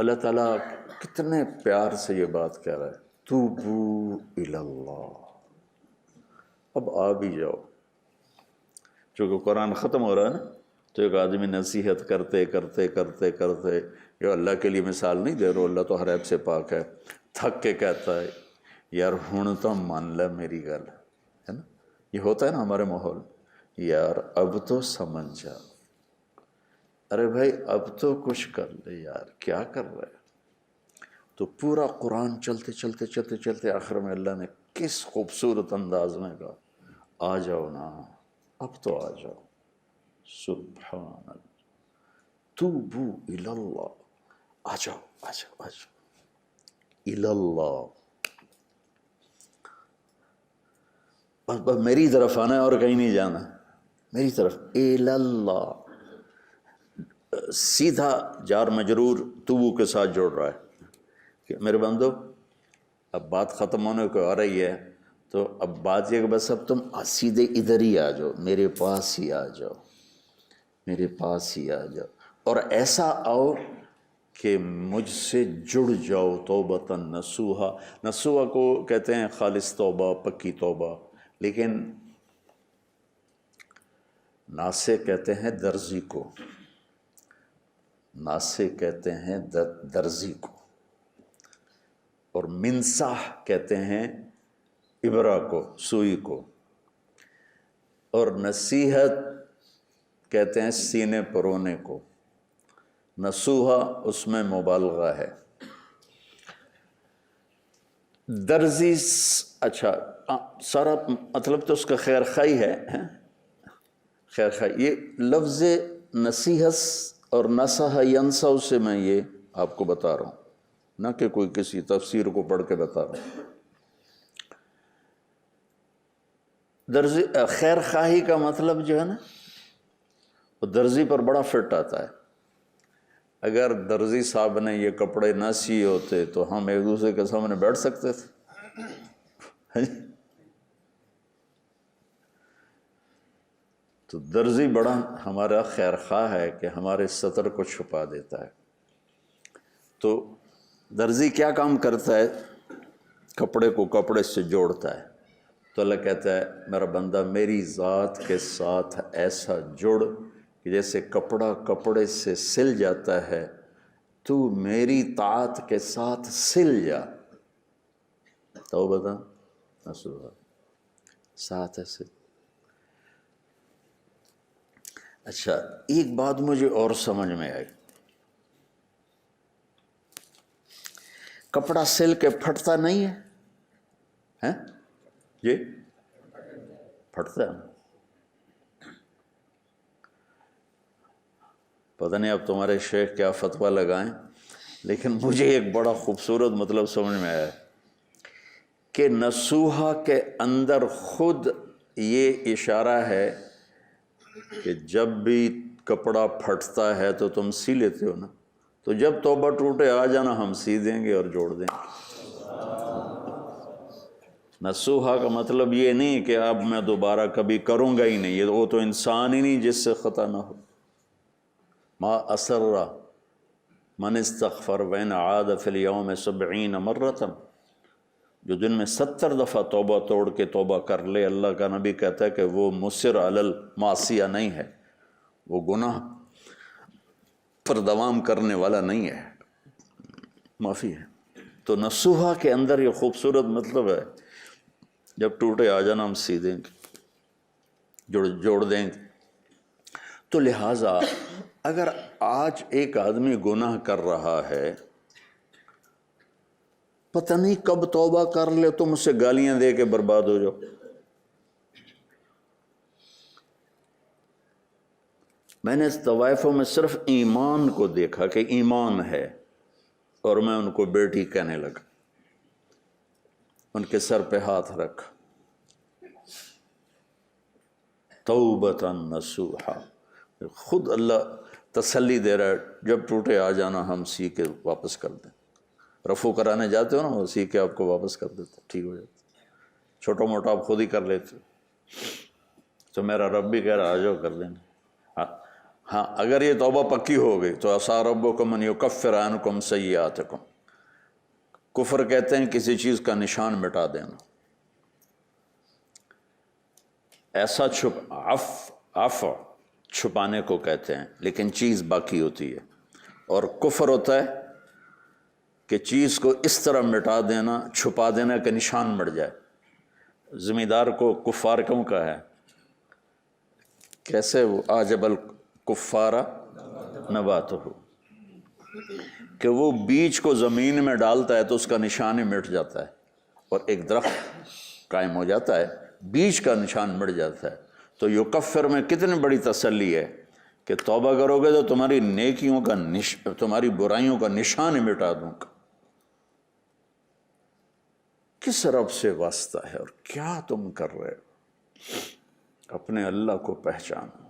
اللہ تعالیٰ کتنے پیار سے یہ بات کہہ رہا ہے، توبو الی اللہ، اب آ بھی جاؤ۔ چونکہ قرآن ختم ہو رہا ہے نا، تو ایک آدمی نصیحت کرتے کرتے کرتے کرتے، یہ اللہ کے لیے مثال نہیں دے رہا، اللہ تو ہر عیب سے پاک ہے، تھک کے کہتا ہے یار ہن تو مان لے میری گل، ہے نا؟ یہ ہوتا ہے نا ہمارے ماحول، یار اب تو سمجھ جا، ارے بھائی اب تو کچھ کر لے یار، کیا کر رہا ہے؟ تو پورا قرآن چلتے چلتے چلتے چلتے آخر میں اللہ نے کس خوبصورت انداز میں کہا، آ جاؤ نا، اب تو آ جاؤ، سبحان اللہ، توبو الی اللہ، آ جاؤ آ جاؤ آ جاؤ الی اللہ، بس میری طرف آنا ہے اور کہیں نہیں جانا، میری طرف، الی اللہ، سیدھا جار مجرور توبو کے ساتھ جوڑ رہا ہے کہ میرے بندو اب بات ختم ہونے کو آ رہی ہے، تو اب بات یہ کہ بس اب تم سیدھے ادھر ہی آ جاؤ، میرے پاس ہی آ جاؤ، میرے پاس ہی آ جاؤ، اور ایسا آؤ کہ مجھ سے جڑ جاؤ، توبۃ نصوحا، نصوحا کو کہتے ہیں خالص توبہ، پکی توبہ، لیکن ناسے کہتے ہیں درزی کو، ناسے کہتے ہیں درزی کو، اور منصاح کہتے ہیں ابرہ کو، سوئی کو، اور نصیحت کہتے ہیں سینے پرونے کو، نصوحا اس میں مبالغہ ہے، درزی اچھا سارا مطلب تو اس کا خیر خواہی ہے، خیر خواہی، یہ لفظ نصیحت اور نصح ینصح سے میں یہ آپ کو بتا رہا ہوں، نہ کہ کوئی کسی تفسیر کو پڑھ کے بتا رہا ہوں۔ درزی خیر خواہی کا مطلب جو ہے نا، وہ درزی پر بڑا فٹ آتا ہے۔ اگر درزی صاحب نے یہ کپڑے نہ سیے ہوتے تو ہم ایک دوسرے کے سامنے بیٹھ سکتے تھے، تو درزی بڑا ہمارا خیر خواہ ہے کہ ہمارے سطر کو چھپا دیتا ہے۔ تو درزی کیا کام کرتا ہے؟ کپڑے کو کپڑے سے جوڑتا ہے۔ تو اللہ کہتا ہے میرا بندہ میری ذات کے ساتھ ایسا جڑ کہ جیسے کپڑا کپڑے سے سل جاتا ہے، تو میری طاعت کے ساتھ سل جا، تو بتا نصوحا ساتھ ایسے۔ اچھا ایک بات مجھے اور سمجھ میں آئی، کپڑا سل کے پھٹتا نہیں ہے، جی پھٹتا ہے، پتہ نہیں اب تمہارے شیخ کیا فتویٰ لگائیں، لیکن مجھے ایک بڑا خوبصورت مطلب سمجھ میں آیا کہ نصوحا کے اندر خود یہ اشارہ ہے کہ جب بھی کپڑا پھٹتا ہے تو تم سی لیتے ہو نا، تو جب توبہ ٹوٹے آ جانا، ہم سی دیں گے اور جوڑ دیں گے۔ نصوحا کا مطلب یہ نہیں کہ اب میں دوبارہ کبھی کروں گا ہی نہیں، یہ وہ تو انسان ہی نہیں جس سے خطا نہ ہو۔ ما اسر من استغفر وین عاد فی الیوم 70 مرۃ، جو دن میں 70 دفعہ توبہ توڑ کے توبہ کر لے، اللہ کا نبی کہتا ہے کہ وہ مصر علی المعصیہ نہیں ہے، وہ گناہ پر دوام کرنے والا نہیں ہے، معافی ہے۔ تو نصوحا کے اندر یہ خوبصورت مطلب ہے، جب ٹوٹے آ جانا ہم سی دیں گے، جوڑ دیں گے۔ تو لہٰذا اگر آج ایک آدمی گناہ کر رہا ہے، پتہ نہیں کب توبہ کر لے، تم اسے گالیاں دے کے برباد ہو جاؤ۔ میں نے اس طوائفوں میں صرف ایمان کو دیکھا کہ ایمان ہے، اور میں ان کو بیٹی کہنے لگا، ان کے سر پہ ہاتھ رکھا، توبۃ نصوحا، خود اللہ تسلی دے رہا ہے جب ٹوٹے آ جانا، ہم سی کے واپس کر دیں۔ رفو کرانے جاتے ہو نا، وہ سی کے آپ کو واپس کر دیتے، ٹھیک ہو جاتا۔ چھوٹا موٹا آپ خود ہی کر لیتے، تو میرا رب بھی کہہ رہا آ جاؤ کر دینا۔ ہاں اگر یہ توبہ پکی ہو گئی تو عسیٰ ربکم ان یکفر عنکم سیئاتکم، کفر کہتے ہیں کسی چیز کا نشان مٹا دینا، ایسا عفو چھپانے کو کہتے ہیں لیکن چیز باقی ہوتی ہے، اور کفر ہوتا ہے کہ چیز کو اس طرح مٹا دینا، چھپا دینا کہ نشان مٹ جائے۔ زمیندار کو کفار کیوں کہا ہے؟ کیسے وہ عجب الکفار نباتہ، کہ وہ بیج کو زمین میں ڈالتا ہے تو اس کا نشان ہی مٹ جاتا ہے، اور ایک درخت قائم ہو جاتا ہے، بیج کا نشان مٹ جاتا ہے۔ تو یکفر میں کتنی بڑی تسلی ہے کہ توبہ کرو گے تو تمہاری نیکیوں کا تمہاری برائیوں کا نشان ہی مٹا دوں گا۔ کس رب سے واسطہ ہے اور کیا تم کر رہے ہو؟ اپنے اللہ کو پہچانو۔